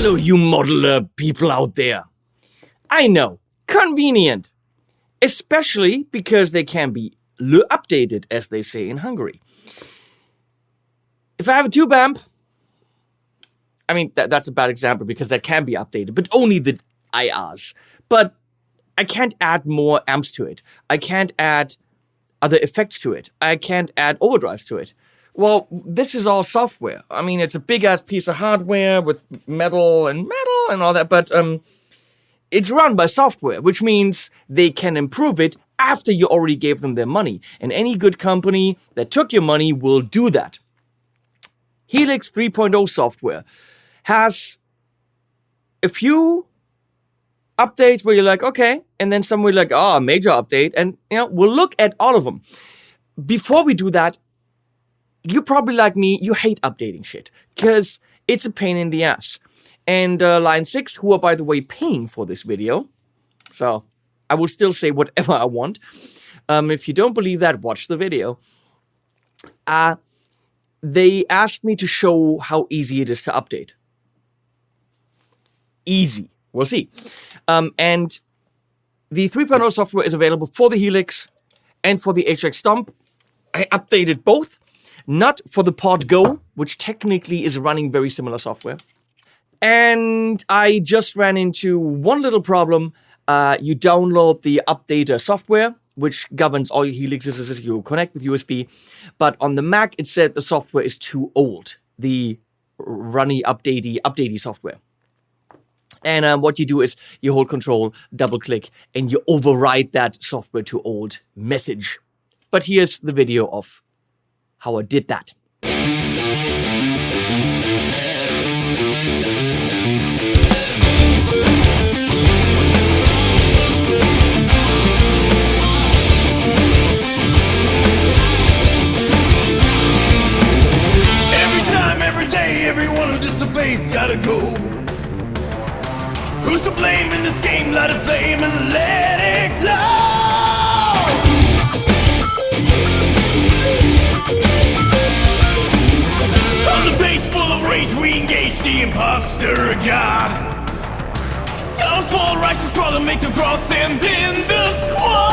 Hello, you modeler people out there. I know, convenient. Especially because they can be updated, as they say in Hungary. If I have a tube amp, I mean, that's a bad example because that can be updated, but only the IRs. But I can't add more amps to it. I can't add other effects to it. I can't add overdrives to it. Well, this is all software. I mean, it's a big-ass piece of hardware with metal and all that, but it's run by software, which means they can improve it after you already gave them their money. And any good company that took your money will do that. Helix 3.0 software has a few updates where you're like, okay, and then some where you're like, oh, a major update, and we'll look at all of them. Before we do that, you probably like me, you hate updating shit because it's a pain in the ass. And Line 6, who are by the way paying for this video, so I will still say whatever I want. If you don't believe that, watch the video. They asked me to show how easy it is to update. Easy. We'll see. And the 3.0 software is available for the Helix and for the HX Stomp. I updated both. Not for the Pod Go, which technically is running very similar software. And I just ran into one little problem. You download the updater software, which governs all your Helixes as you connect with USB. But on the Mac, it said the software is too old. The runny, updatey software. And what you do is you hold Control, double click, and you override that software to old message. But here's the video of how I did that. Every time, every day, everyone who disobeys gotta go. Who's to blame in this game? Light a flame and let it glow. On the page full of rage, we engage the imposter god. Towers fall, righteous crawl and make them cross, and then the squad.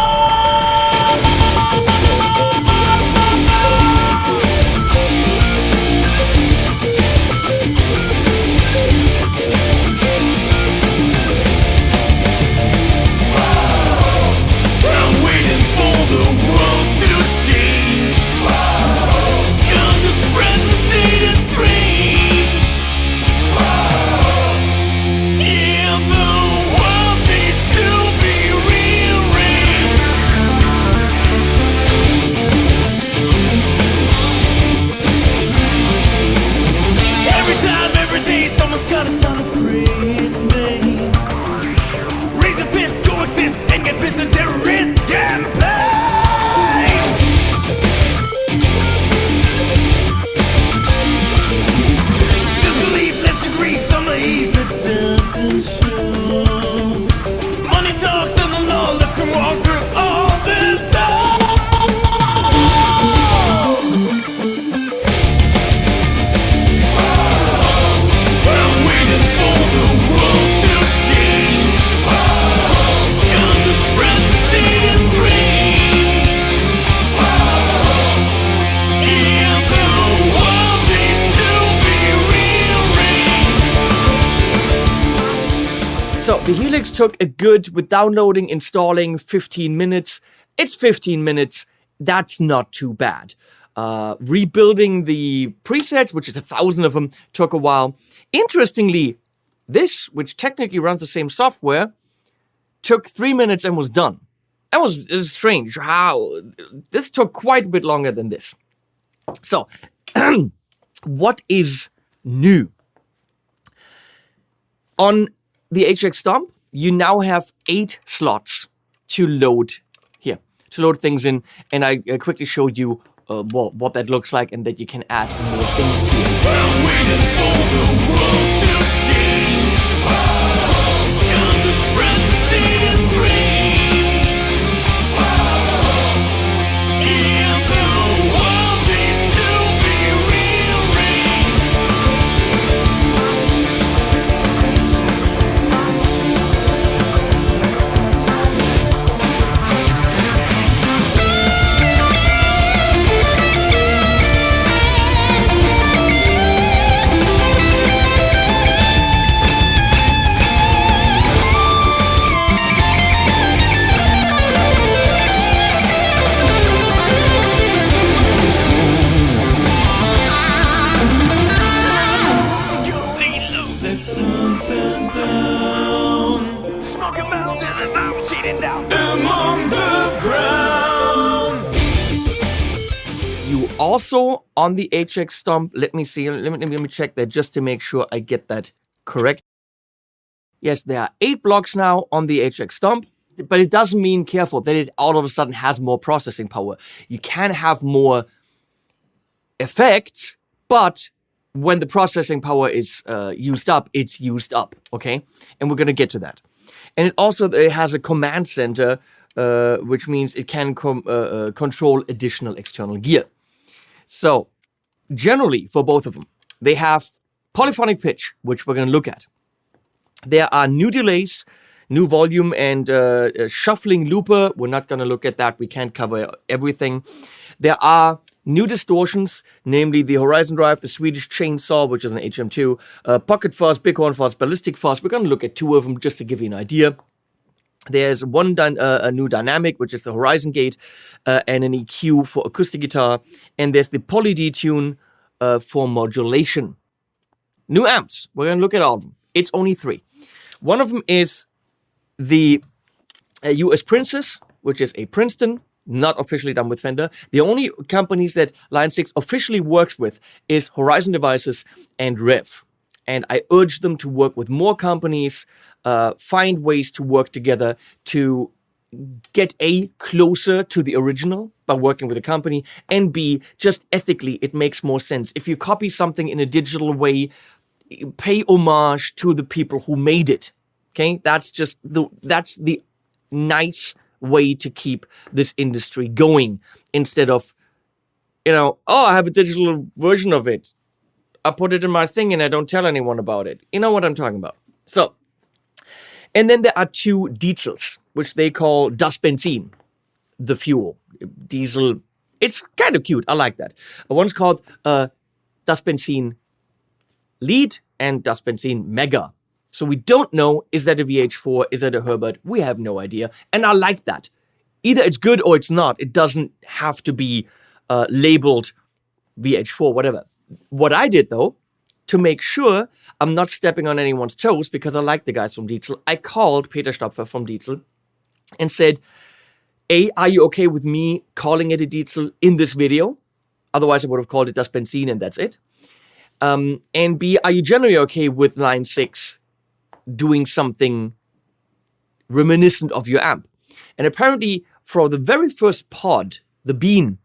I'm waiting for the world to change. 'Cause its present state is strange. Yeah, the world needs to be rearranged. Every time, every day, someone's gotta start a praying man. Raise a fist, coexist, and get pissed at terrorist campaign. Disbelief, let's agree, some naive, it doesn't show. Money talks and the law lets them walk through all the doors. I'm waiting for the world to change. 'Cause its present state is strange. Yeah, the world needs to be rearranged. So the Helix took a good, with downloading, installing, 15 minutes. It's 15 minutes. That's not too bad. Rebuilding the presets, which is 1,000 of them, took a while. Interestingly, this, which technically runs the same software, took 3 minutes and was done. That was strange. How this took quite a bit longer than this. So, what is new? On the HX Stomp, you now have 8 slots to load things in, and I quickly showed you what that looks like and that you can add more things to it. I'm waiting for the world to change. 'Cause its present state is strange. Yeah, the world needs to be rearranged. also on the HX Stomp, let me see, let me check that just to make sure I get that correct. Yes, there are 8 blocks now on the HX Stomp, but it doesn't mean, careful, that it all of a sudden has more processing power. You can have more effects, but when the processing power is used up, it's used up, okay? And we're going to get to that. And it has a command center, which means it can control additional external gear. So, generally, for both of them, they have polyphonic pitch, which we're going to look at. There are new delays, new volume, and shuffling looper. We're not going to look at that. We can't cover everything. There are new distortions, namely the Horizon Drive, the Swedish Chainsaw, which is an HM2, Pocket Fuzz, Bighorn Fuzz, Ballistic Fuzz. We're going to look at 2 of them just to give you an idea. There's a new dynamic, which is the Horizon Gate, and an EQ for acoustic guitar. And there's the Poly D-Tune for modulation. New amps. We're going to look at all of them. It's only 3. One of them is the US Princess, which is a Princeton, not officially done with Fender. The only companies that Line 6 officially works with is Horizon Devices and Rev. And I urge them to work with more companies, find ways to work together to get A, closer to the original by working with a company, and B, just ethically, it makes more sense. If you copy something in a digital way, pay homage to the people who made it. Okay? That's the nice way to keep this industry going, instead of, I have a digital version of it. I put it in my thing and I don't tell anyone about it. You know what I'm talking about. So, and then there are 2 diesels, which they call Das Benzin, the fuel. Diesel, it's kind of cute. I like that. One's called Das Benzin Lead and Das Benzin Mega. So we don't know, is that a VH4, is that a Herbert? We have no idea. And I like that. Either it's good or it's not. It doesn't have to be labeled VH4, whatever. What I did, though, to make sure I'm not stepping on anyone's toes, because I like the guys from Diesel, I called Peter Stopfer from Diesel and said, A, are you okay with me calling it a Diesel in this video? Otherwise, I would have called it Das Benzin and that's it. And B, are you generally okay with Line 6 doing something reminiscent of your amp? And apparently, for the very first pod, the Bean,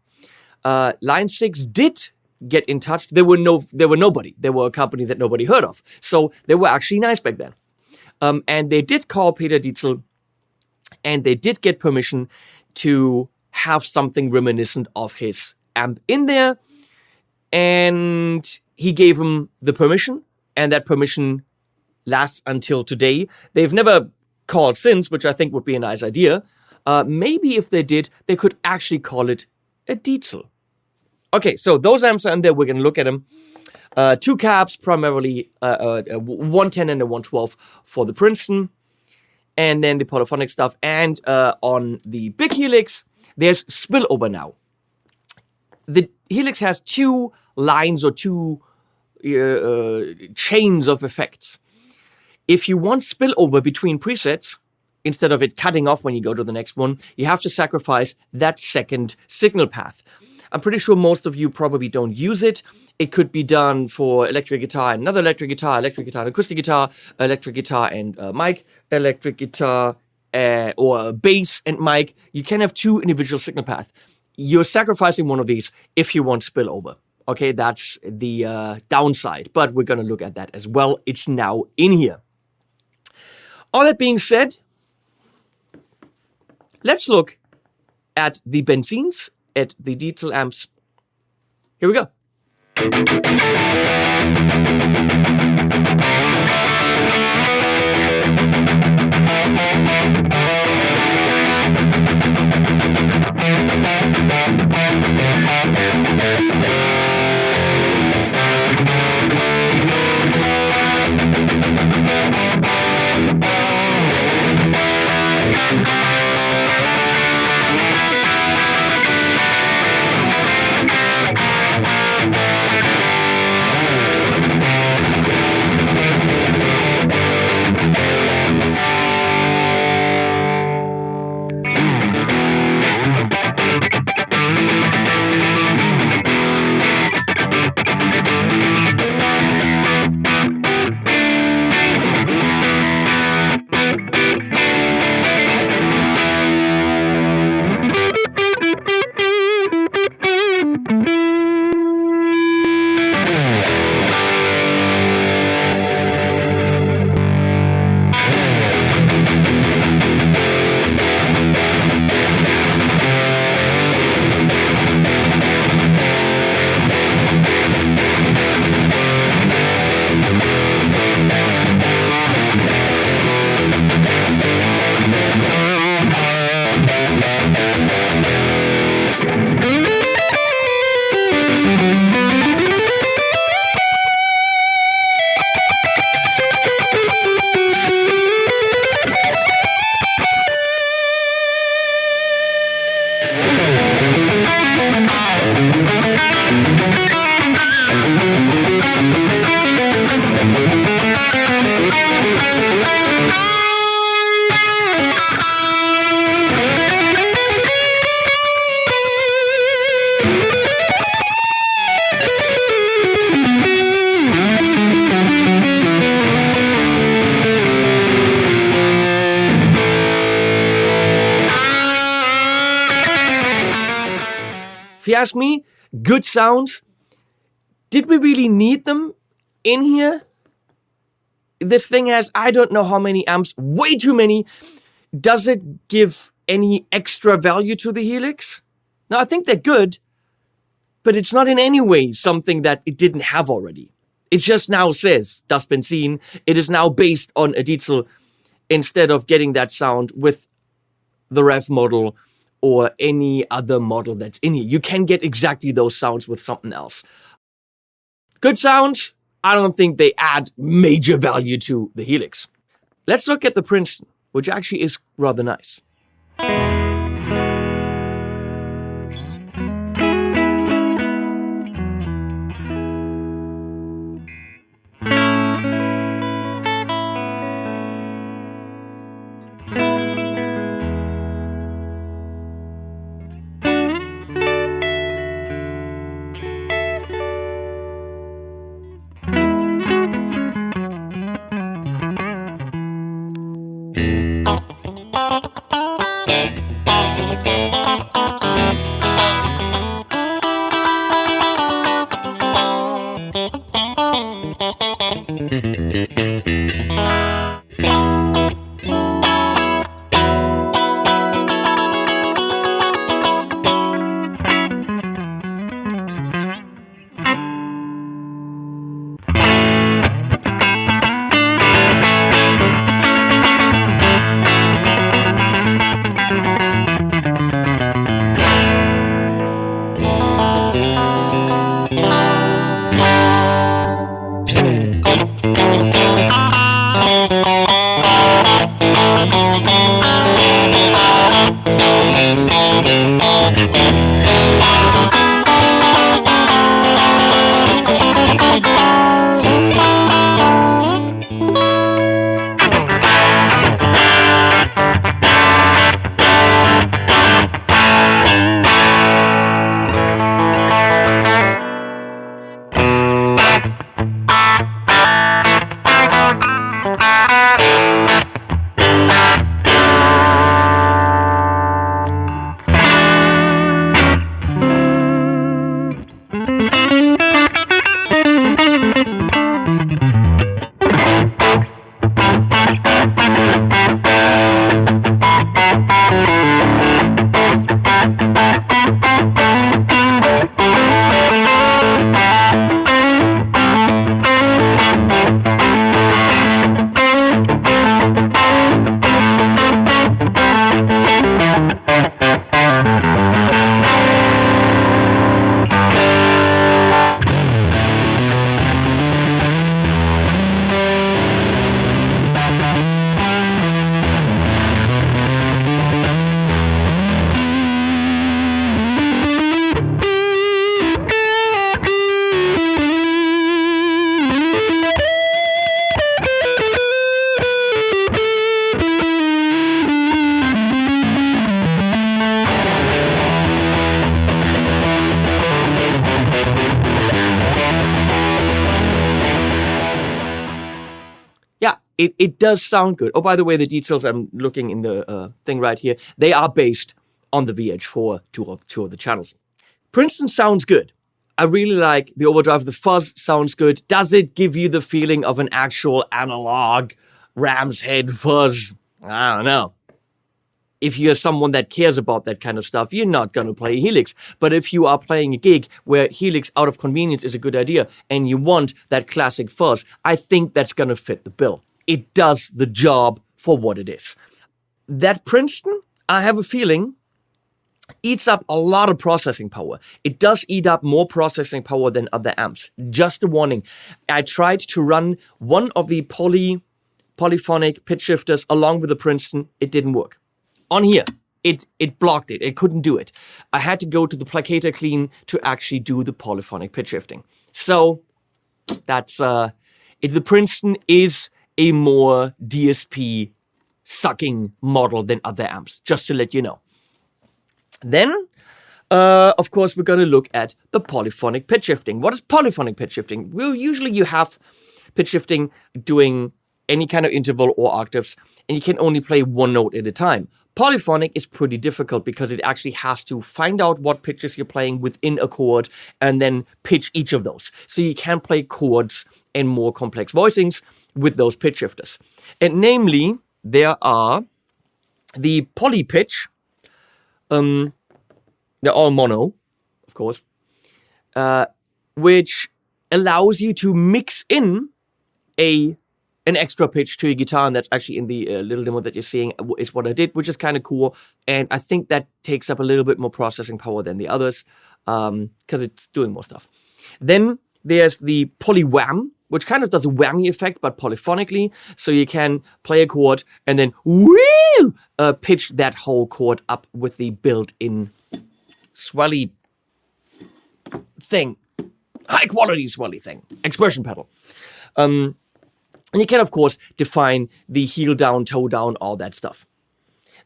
Line 6 did get in touch. They were nobody. They were a company that nobody heard of. So they were actually nice back then. And they did call Peter Dietzel, and they did get permission to have something reminiscent of his amp in there. And he gave him the permission, and that permission lasts until today. They've never called since, which I think would be a nice idea. Maybe if they did, they could actually call it a Dietzel. Okay, so those amps are in there. We're going to look at them. 2 cabs, primarily a 110 and a 112 for the Princeton. And then the polyphonic stuff. And on the big Helix, there's Spillover now. The Helix has 2 lines or 2 chains of effects. If you want spillover between presets, instead of it cutting off when you go to the next one, you have to sacrifice that second signal path. I'm pretty sure most of you probably don't use it. It could be done for electric guitar and another electric guitar and acoustic guitar, electric guitar and mic, electric guitar or bass and mic. You can have 2 individual signal paths. You're sacrificing one of these if you want spillover. Okay, that's the downside, but we're going to look at that as well. It's now in here. All that being said, let's look at the Benzins, at the Dietzel amps. Here we go. If you ask me, good sounds. Did we really need them in here? This thing has, I don't know how many amps, way too many. Does it give any extra value to the Helix? No, I think they're good, but it's not in any way something that it didn't have already. It just now says, das Benzin. It is now based on a diesel instead of getting that sound with the rev model or any other model that's in here. You can get exactly those sounds with something else. Good sounds, I don't think they add major value to the Helix. Let's look at the Princeton, which actually is rather nice. It does sound good. Oh, by the way, the details, I'm looking in the thing right here, they are based on the VH4 two of the channels. Princeton sounds good. I really like the overdrive. The fuzz sounds good. Does it give you the feeling of an actual analog ram's head fuzz? I don't know. If you're someone that cares about that kind of stuff, you're not going to play Helix. But if you are playing a gig where Helix out of convenience is a good idea and you want that classic fuzz, I think that's going to fit the bill. It does the job for what it is. That Princeton, I have a feeling, eats up a lot of processing power. It does eat up more processing power than other amps. Just a warning. I tried to run one of the Polyphonic pitch shifters along with the Princeton. It didn't work. On here, it blocked it. It couldn't do it. I had to go to the Placator Clean to actually do the Polyphonic pitch shifting. So that's the Princeton is a more DSP sucking model than other amps, just to let you know. Then, of course, we're going to look at the polyphonic pitch shifting. What is polyphonic pitch shifting? Well, usually you have pitch shifting doing any kind of interval or octaves, and you can only play one note at a time. Polyphonic is pretty difficult because it actually has to find out what pitches you're playing within a chord and then pitch each of those. So you can play chords and more complex voicings with those pitch shifters. And namely, there are the poly pitch. They're all mono, of course, which allows you to mix in an extra pitch to your guitar, and that's actually in the little demo that you're seeing is what I did, which is kind of cool. And I think that takes up a little bit more processing power than the others because it's doing more stuff. Then there's the poly wham, which kind of does a whammy effect, but polyphonically. So you can play a chord and then pitch that whole chord up with the built-in swelly thing, high quality swelly thing, expression pedal. And you can, of course, define the heel down, toe down, all that stuff.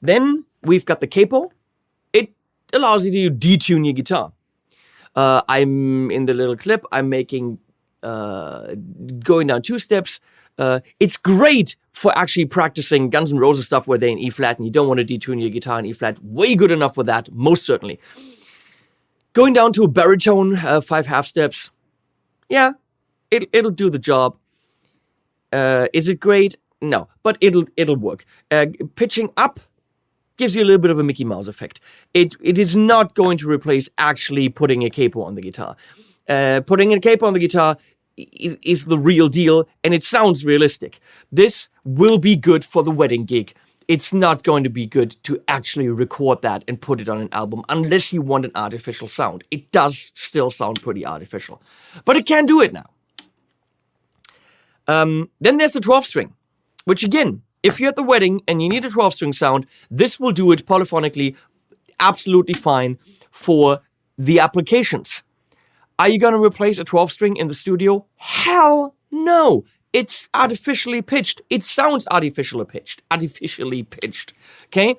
Then we've got the capo. It allows you to detune your guitar. I'm in the little clip, I'm making, going down 2 steps. It's great for actually practicing Guns N' Roses stuff where they're in E flat and you don't want to detune your guitar in E flat. Way good enough for that, most certainly. Going down to a baritone, 5 half steps. Yeah, it'll do the job. Is it great? No, but it'll work. Pitching up gives you a little bit of a Mickey Mouse effect. It is not going to replace actually putting a capo on the guitar. Putting a capo on the guitar is the real deal, and it sounds realistic. This will be good for the wedding gig. It's not going to be good to actually record that and put it on an album unless you want an artificial sound. It does still sound pretty artificial, but it can do it now. Then there's the 12-string, which again, if you're at the wedding and you need a 12-string sound, this will do it polyphonically absolutely fine for the applications. Are you going to replace a 12-string in the studio? Hell no. It's artificially pitched. It sounds artificially pitched. Okay?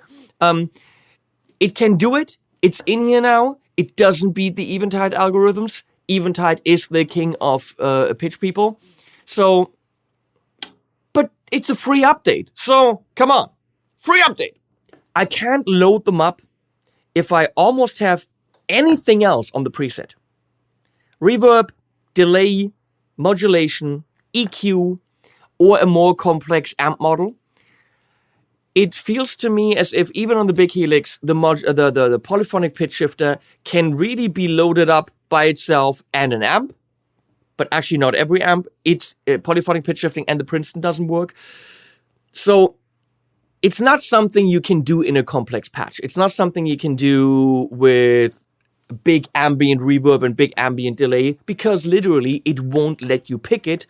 It can do it. It's in here now. It doesn't beat the Eventide algorithms. Eventide is the king of pitch people. So, but it's a free update. So, come on. Free update. I can't load them up if I almost have anything else on the preset. Reverb, delay, modulation, EQ, or a more complex amp model. It feels to me as if even on the big Helix, the polyphonic pitch shifter can really be loaded up by itself and an amp. But actually not every amp. It's polyphonic pitch shifting and the Princeton doesn't work. So it's not something you can do in a complex patch. It's not something you can do with big ambient reverb and big ambient delay because literally it won't let you pick it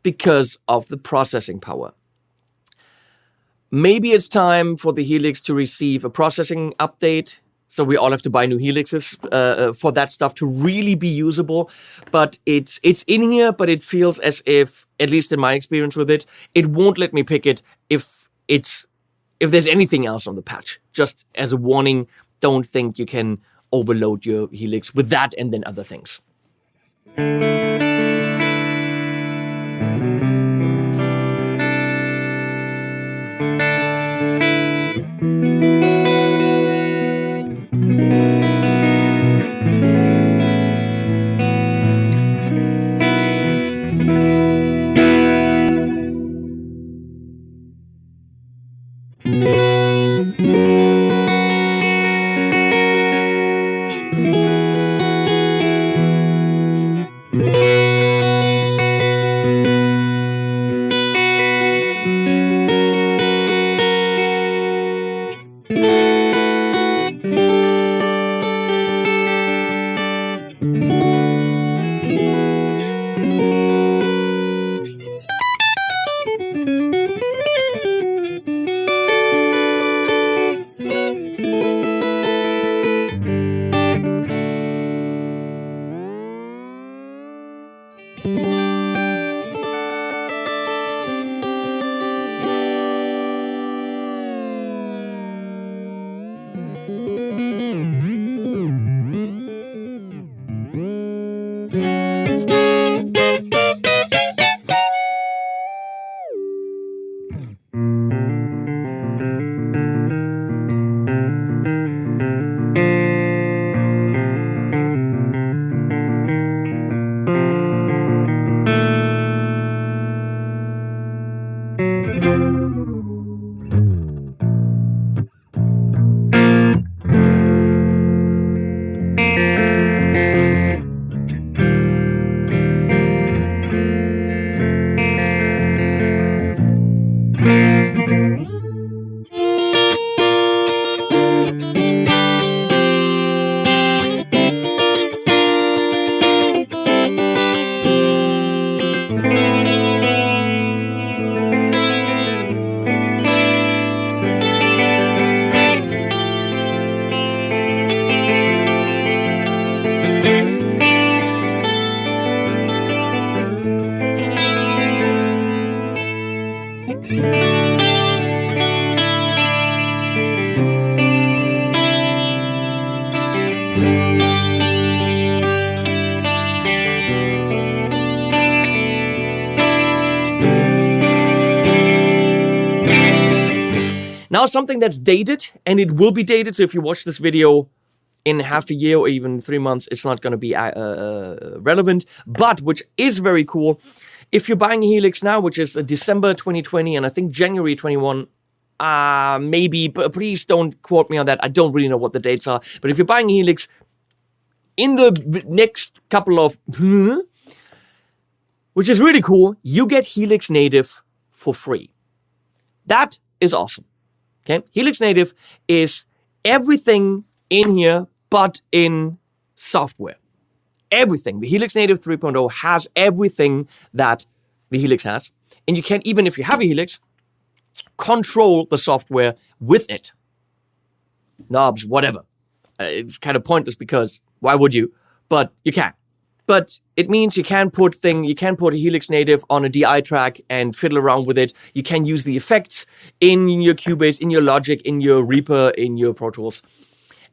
because of the processing power. Maybe it's time for the Helix to receive a processing update. So we all have to buy new Helixes for that stuff to really be usable. But it's in here, but it feels as if, at least in my experience with it, it won't let me pick it if there's anything else on the patch. Just as a warning, don't think you can overload your Helix with that and then other things. Now something that's dated, and it will be dated, so if you watch this video in half a year or even 3 months, it's not going to be relevant, but which is very cool. If you're buying a Helix now, which is December 2020, and I think January 21, maybe, but please don't quote me on that. I don't really know what the dates are, but if you're buying a Helix in the next couple of, which is really cool, you get Helix Native for free. That is awesome. Okay, Helix Native is everything in here, but in software. Everything. The Helix Native 3.0 has everything that the Helix has. And you can, even if you have a Helix, control the software with it. Knobs, whatever. It's kind of pointless because why would you? But you can. But it means you can put a Helix Native on a DI track and fiddle around with it. You can use the effects in your Cubase, in your Logic, in your Reaper, in your Pro Tools.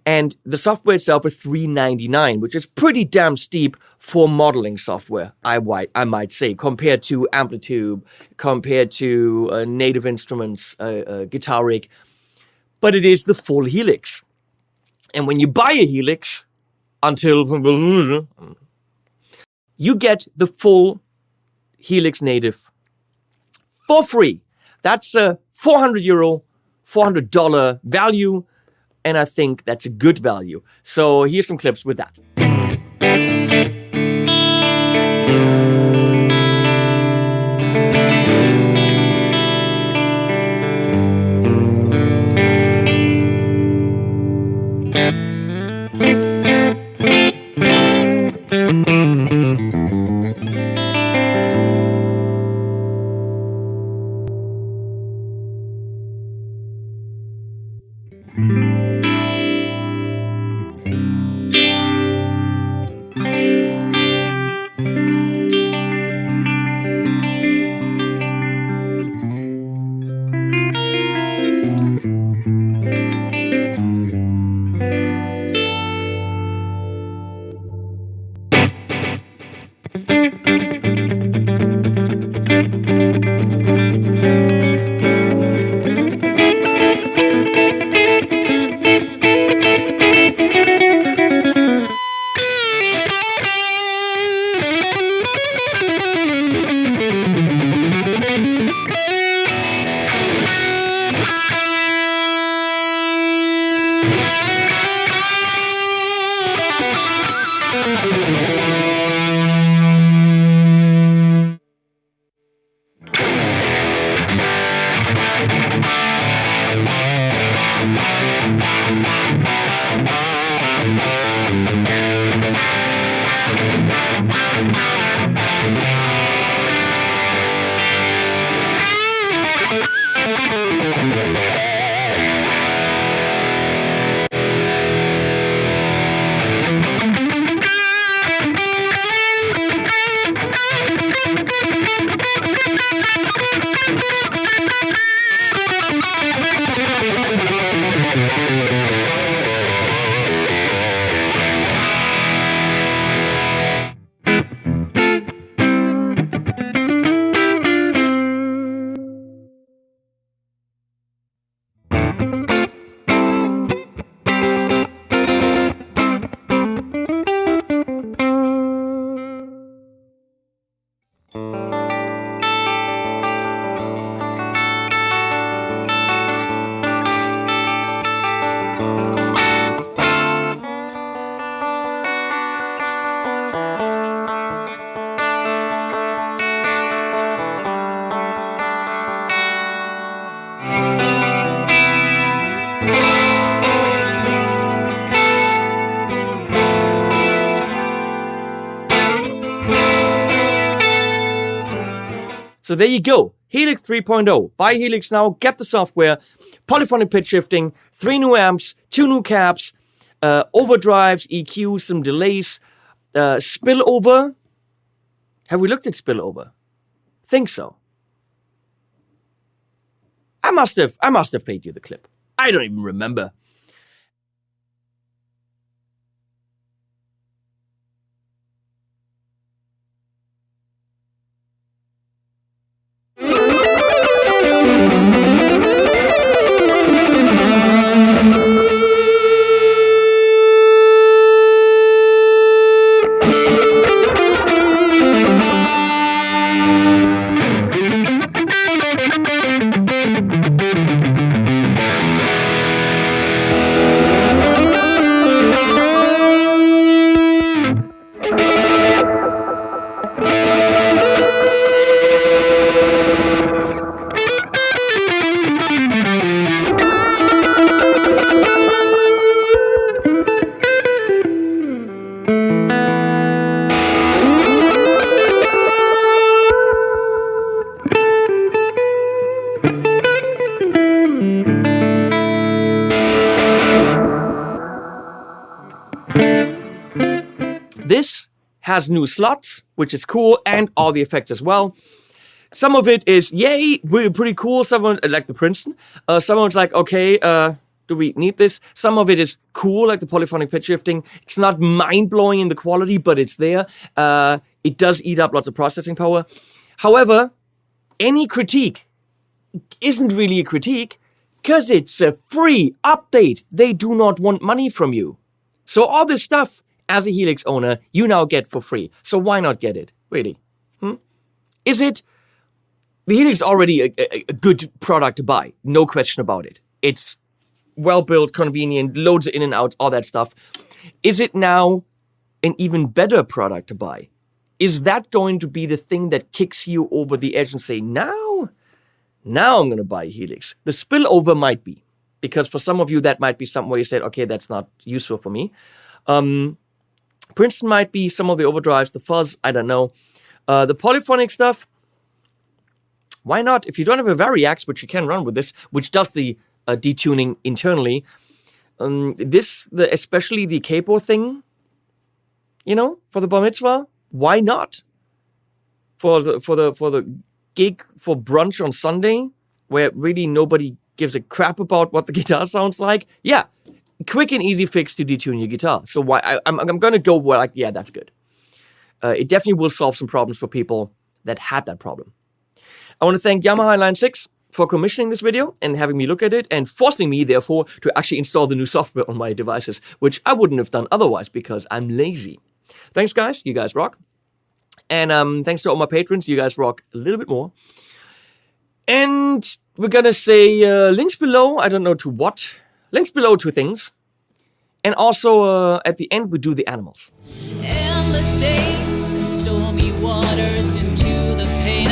And the software itself is $399, which is pretty damn steep for modeling software, I might say, compared to AMPETE, compared to Native Instruments, Guitar Rig. But it is the full Helix. And when you buy a Helix, you get the full Helix Native for free. That's a $400 value, and I think that's a good value. So here's some clips with that. So there you go. Helix 3.0. Buy Helix now. Get the software. Polyphonic pitch shifting. 3 new amps. 2 new cabs. Overdrives, EQ, some delays. Spillover. Have we looked at Spillover? Think so. I must have played you the clip. I don't even remember. This has new slots, which is cool, and all the effects as well. Some of it is, yay, really pretty cool. Someone, like the Princeton. Someone's like, okay, do we need this? Some of it is cool, like the polyphonic pitch shifting. It's not mind-blowing in the quality, but it's there. It does eat up lots of processing power. However, any critique isn't really a critique, because it's a free update. They do not want money from you. So all this stuff, as a Helix owner, you now get for free. So why not get it? Really? Is it... The Helix is already a good product to buy. No question about it. It's well-built, convenient, loads of in and outs, all that stuff. Is it now an even better product to buy? Is that going to be the thing that kicks you over the edge and say, now I'm going to buy a Helix? The Spillover might be. Because for some of you, that might be something where you said, okay, that's not useful for me. Princeton might be, some of the overdrives, the fuzz, I don't know. The polyphonic stuff, why not? If you don't have a Variax, which you can run with this, which does the detuning internally, especially the capo thing, for the bar mitzvah, why not? For the gig for brunch on Sunday, where really nobody gives a crap about what the guitar sounds like, yeah. Quick and easy fix to detune your guitar. So why I'm going to go where, like, yeah, that's good. It definitely will solve some problems for people that had that problem. I want to thank Yamaha Line 6 for commissioning this video and having me look at it and forcing me, therefore, to actually install the new software on my devices, which I wouldn't have done otherwise because I'm lazy. Thanks, guys. You guys rock. And thanks to all my patrons. You guys rock a little bit more. And we're going to say links below. I don't know to what. Links below to things. And also, at the end, we do the animals. Endless days and stormy waters into the pain